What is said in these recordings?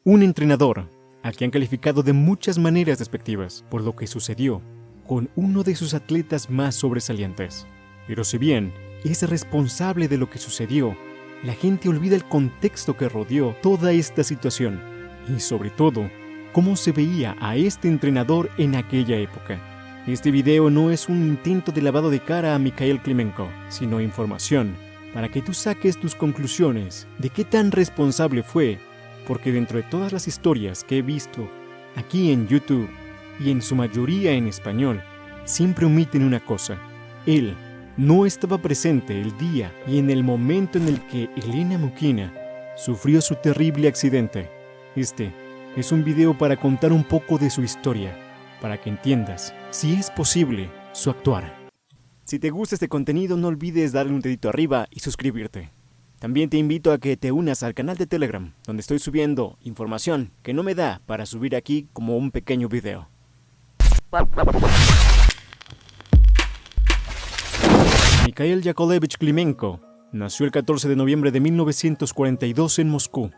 Un entrenador al que han calificado de muchas maneras despectivas por lo que sucedió con uno de sus atletas más sobresalientes. Pero si bien es responsable de lo que sucedió, la gente olvida el contexto que rodeó toda esta situación y sobre todo, cómo se veía a este entrenador en aquella época. Este video no es un intento de lavado de cara a Mikhail Klimenko, sino información para que tú saques tus conclusiones de qué tan responsable fue, porque dentro de todas las historias que he visto aquí en YouTube y en su mayoría en español, siempre omiten una cosa: él no estaba presente el día y en el momento en el que Elena Mukhina sufrió su terrible accidente. Este es un video para contar un poco de su historia, para que entiendas, si es posible, su actuar. Si te gusta este contenido, no olvides darle un dedito arriba y suscribirte. También te invito a que te unas al canal de Telegram, donde estoy subiendo información que no me da para subir aquí como un pequeño video. Mikhail Yakovlevich Klimenko nació el 14 de noviembre de 1942 en Moscú.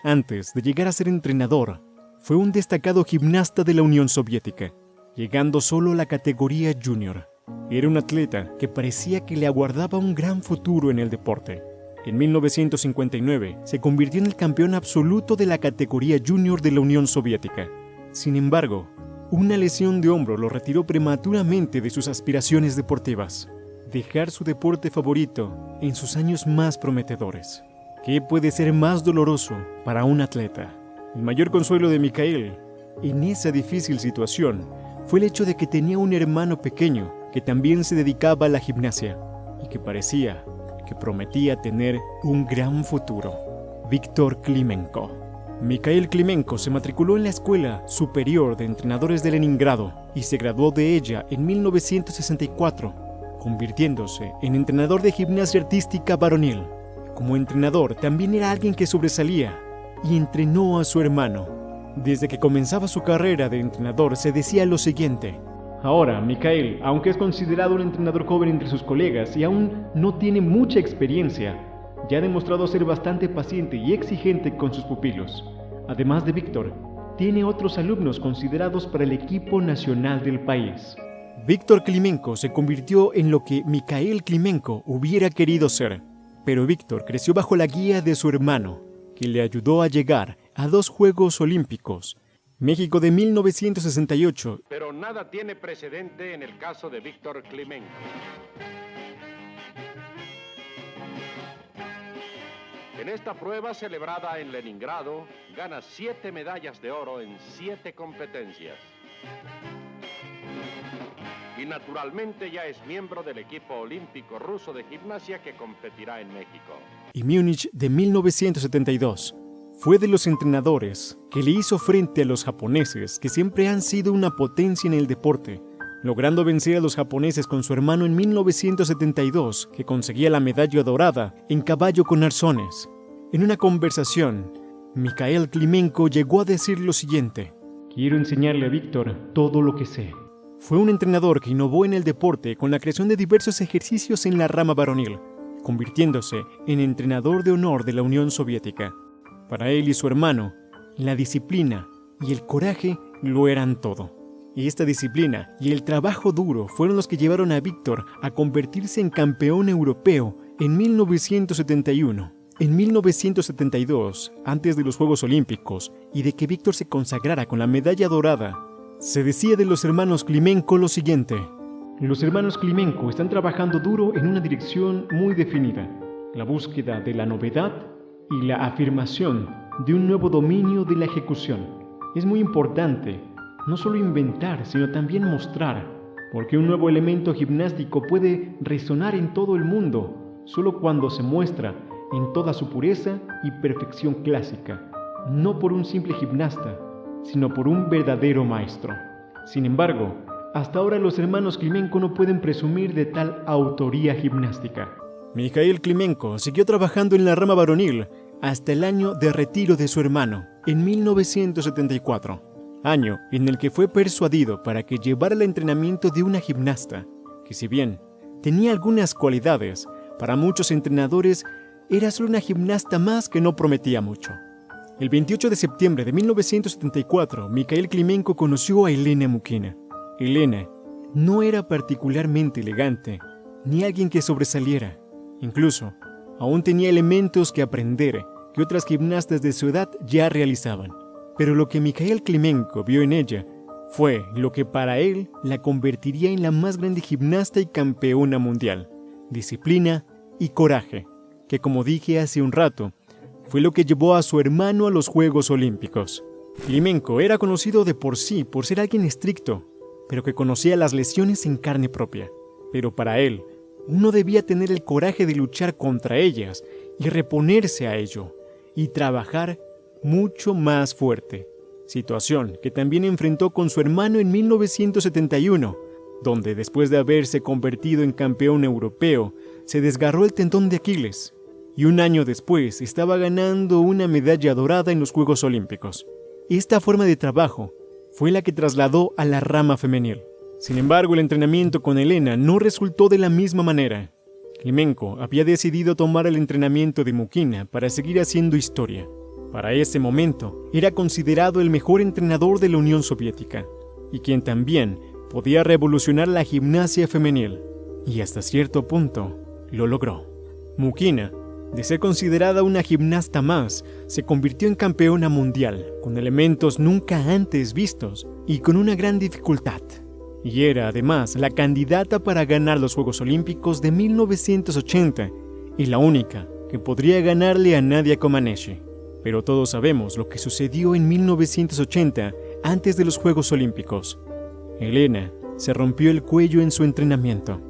Antes de llegar a ser entrenador, fue un destacado gimnasta de la Unión Soviética, llegando solo a la categoría junior. Era un atleta que parecía que le aguardaba un gran futuro en el deporte. En 1959 se convirtió en el campeón absoluto de la categoría junior de la Unión Soviética. Sin embargo, una lesión de hombro lo retiró prematuramente de sus aspiraciones deportivas. Dejar su deporte favorito en sus años más prometedores. ¿Qué puede ser más doloroso para un atleta? El mayor consuelo de Mikhail en esa difícil situación fue el hecho de que tenía un hermano pequeño que también se dedicaba a la gimnasia y que parecía que prometía tener un gran futuro. Víctor Klimenko. Mikhail Klimenko se matriculó en la Escuela Superior de Entrenadores de Leningrado y se graduó de ella en 1964, convirtiéndose en entrenador de gimnasia artística varonil. Como entrenador también era alguien que sobresalía y entrenó a su hermano. Desde que comenzaba su carrera de entrenador se decía lo siguiente: ahora, Mikhail, aunque es considerado un entrenador joven entre sus colegas y aún no tiene mucha experiencia, ya ha demostrado ser bastante paciente y exigente con sus pupilos. Además de Víctor, tiene otros alumnos considerados para el equipo nacional del país. Víctor Klimenko se convirtió en lo que Mikhail Klimenko hubiera querido ser, pero Víctor creció bajo la guía de su hermano, que le ayudó a llegar a 2 Juegos Olímpicos, México de 1968. Pero nada tiene precedente en el caso de Víctor Klimenko. En esta prueba celebrada en Leningrado, gana 7 medallas de oro en 7 competencias. Y naturalmente ya es miembro del equipo olímpico ruso de gimnasia que competirá en México. Y Múnich de 1972. Fue de los entrenadores que le hizo frente a los japoneses, que siempre han sido una potencia en el deporte, logrando vencer a los japoneses con su hermano en 1972, que conseguía la medalla dorada en caballo con arzones. En una conversación, Mikhail Klimenko llegó a decir lo siguiente: quiero enseñarle a Víctor todo lo que sé. Fue un entrenador que innovó en el deporte con la creación de diversos ejercicios en la rama varonil, convirtiéndose en entrenador de honor de la Unión Soviética. Para él y su hermano, la disciplina y el coraje lo eran todo. Y esta disciplina y el trabajo duro fueron los que llevaron a Víctor a convertirse en campeón europeo en 1971. En 1972, antes de los Juegos Olímpicos y de que Víctor se consagrara con la medalla dorada, se decía de los hermanos Klimenko lo siguiente: los hermanos Klimenko están trabajando duro en una dirección muy definida, la búsqueda de la novedad y la afirmación de un nuevo dominio de la ejecución. Es muy importante no solo inventar, sino también mostrar, porque un nuevo elemento gimnástico puede resonar en todo el mundo solo cuando se muestra en toda su pureza y perfección clásica, no por un simple gimnasta, sino por un verdadero maestro. Sin embargo, hasta ahora los hermanos Klimenko no pueden presumir de tal autoría gimnástica. Mikhail Klimenko siguió trabajando en la rama varonil hasta el año de retiro de su hermano, en 1974, año en el que fue persuadido para que llevara el entrenamiento de una gimnasta, que si bien tenía algunas cualidades, para muchos entrenadores era solo una gimnasta más que no prometía mucho. El 28 de septiembre de 1974, Mikhail Klimenko conoció a Elena Mukhina. Elena no era particularmente elegante, ni alguien que sobresaliera. Incluso, aún tenía elementos que aprender que otras gimnastas de su edad ya realizaban. Pero lo que Mikhail Klimenko vio en ella fue lo que para él la convertiría en la más grande gimnasta y campeona mundial: disciplina y coraje, que, como dije hace un rato, fue lo que llevó a su hermano a los Juegos Olímpicos. Klimenko era conocido de por sí por ser alguien estricto, pero que conocía las lesiones en carne propia. Pero para él, uno debía tener el coraje de luchar contra ellas y reponerse a ello, y trabajar mucho más fuerte. Situación que también enfrentó con su hermano en 1971, donde después de haberse convertido en campeón europeo, se desgarró el tendón de Aquiles, y un año después estaba ganando una medalla dorada en los Juegos Olímpicos. Esta forma de trabajo fue la que trasladó a la rama femenil. Sin embargo, el entrenamiento con Elena no resultó de la misma manera. Klimenko había decidido tomar el entrenamiento de Mukhina para seguir haciendo historia. Para ese momento, era considerado el mejor entrenador de la Unión Soviética, y quien también podía revolucionar la gimnasia femenil. Y hasta cierto punto, lo logró. Mukhina, de ser considerada una gimnasta más, se convirtió en campeona mundial, con elementos nunca antes vistos y con una gran dificultad. Y era además la candidata para ganar los Juegos Olímpicos de 1980 y la única que podría ganarle a Nadia Comaneci. Pero todos sabemos lo que sucedió en 1980 antes de los Juegos Olímpicos. Elena se rompió el cuello en su entrenamiento.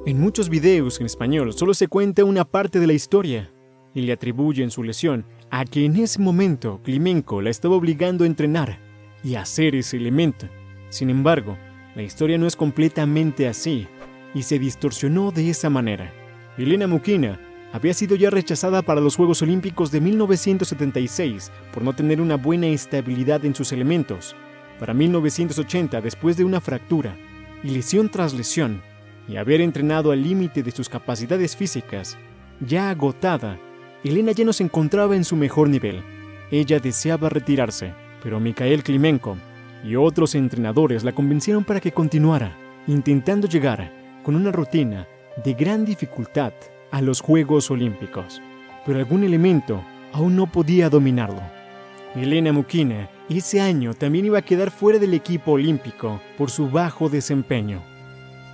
En muchos videos en español solo se cuenta una parte de la historia y le atribuyen su lesión a que en ese momento Klimenko la estaba obligando a entrenar y a hacer ese elemento. Sin embargo, la historia no es completamente así y se distorsionó de esa manera. Elena Mukhina había sido ya rechazada para los Juegos Olímpicos de 1976 por no tener una buena estabilidad en sus elementos. Para 1980, después de una fractura y lesión tras lesión, y haber entrenado al límite de sus capacidades físicas, ya agotada, Elena ya no se encontraba en su mejor nivel. Ella deseaba retirarse, pero Mikhail Klimenko y otros entrenadores la convencieron para que continuara, intentando llegar con una rutina de gran dificultad a los Juegos Olímpicos. Pero algún elemento aún no podía dominarlo. Elena Mukhina ese año también iba a quedar fuera del equipo olímpico por su bajo desempeño.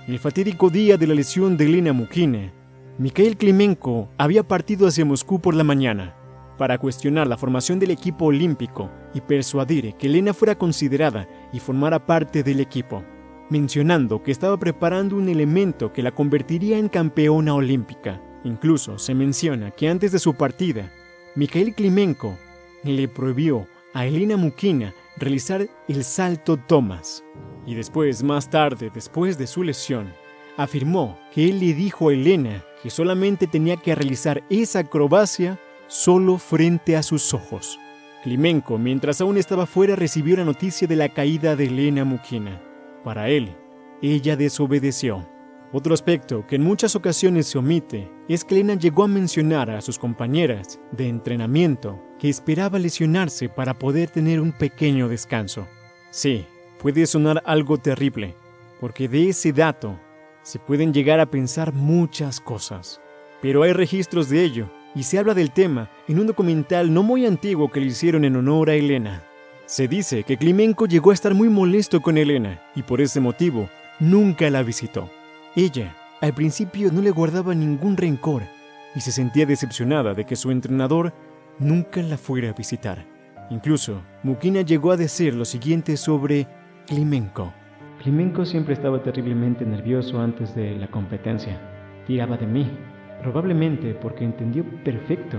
El fatídico día de la lesión de Elena Mukhina, Mikhail Klimenko había partido hacia Moscú por la mañana para cuestionar la formación del equipo olímpico y persuadir que Elena fuera considerada y formara parte del equipo, mencionando que estaba preparando un elemento que la convertiría en campeona olímpica. Incluso se menciona que antes de su partida, Mikhail Klimenko le prohibió a Elena Mukhina realizar el salto Thomas. Y después, más tarde, después de su lesión, afirmó que él le dijo a Elena que solamente tenía que realizar esa acrobacia solo frente a sus ojos. Klimenko, mientras aún estaba fuera, recibió la noticia de la caída de Elena Mukhina. Para él, ella desobedeció. Otro aspecto que en muchas ocasiones se omite es que Elena llegó a mencionar a sus compañeras de entrenamiento que esperaba lesionarse para poder tener un pequeño descanso. Sí, puede sonar algo terrible, porque de ese dato se pueden llegar a pensar muchas cosas. Pero hay registros de ello, y se habla del tema en un documental no muy antiguo que le hicieron en honor a Elena. Se dice que Klimenko llegó a estar muy molesto con Elena, y por ese motivo nunca la visitó. Ella, al principio, no le guardaba ningún rencor, y se sentía decepcionada de que su entrenador nunca la fuera a visitar. Incluso, Mukhina llegó a decir lo siguiente sobre Klimenko. Klimenko siempre estaba terriblemente nervioso antes de la competencia. Tiraba de mí, probablemente porque entendió perfecto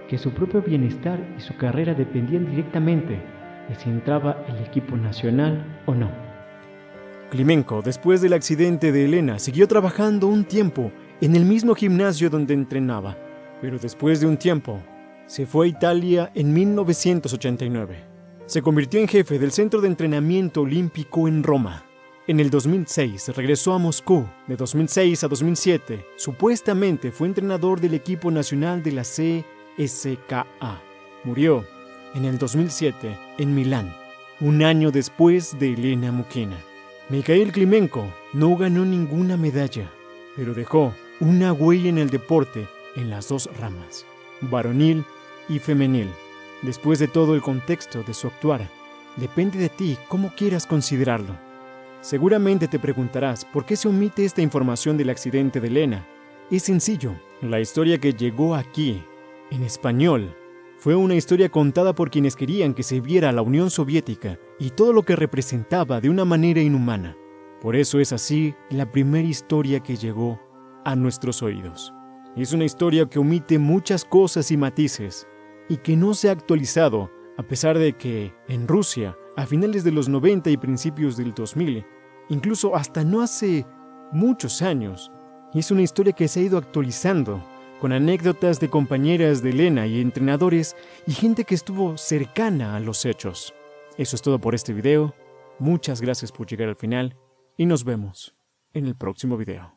que su propio bienestar y su carrera dependían directamente de si entraba el equipo nacional o no. Klimenko, después del accidente de Elena, siguió trabajando un tiempo en el mismo gimnasio donde entrenaba, pero después de un tiempo, se fue a Italia en 1989. Se convirtió en jefe del Centro de Entrenamiento Olímpico en Roma. En el 2006 regresó a Moscú. De 2006 a 2007, supuestamente fue entrenador del equipo nacional de la CSKA. Murió en el 2007, en Milán, un año después de Elena Mukhina. Mikhail Klimenko no ganó ninguna medalla, pero dejó una huella en el deporte en las dos ramas, varonil y femenil. Después de todo el contexto de su actuar, depende de ti cómo quieras considerarlo. Seguramente te preguntarás por qué se omite esta información del accidente de Elena. Es sencillo, la historia que llegó aquí, en español, fue una historia contada por quienes querían que se viera la Unión Soviética y todo lo que representaba de una manera inhumana. Por eso es así la primera historia que llegó a nuestros oídos. Es una historia que omite muchas cosas y matices y que no se ha actualizado, a pesar de que en Rusia, a finales de los 90 y principios del 2000, incluso hasta no hace muchos años, es una historia que se ha ido actualizando con anécdotas de compañeras de Elena y entrenadores y gente que estuvo cercana a los hechos. Eso es todo por este video. Muchas gracias por llegar al final y nos vemos en el próximo video.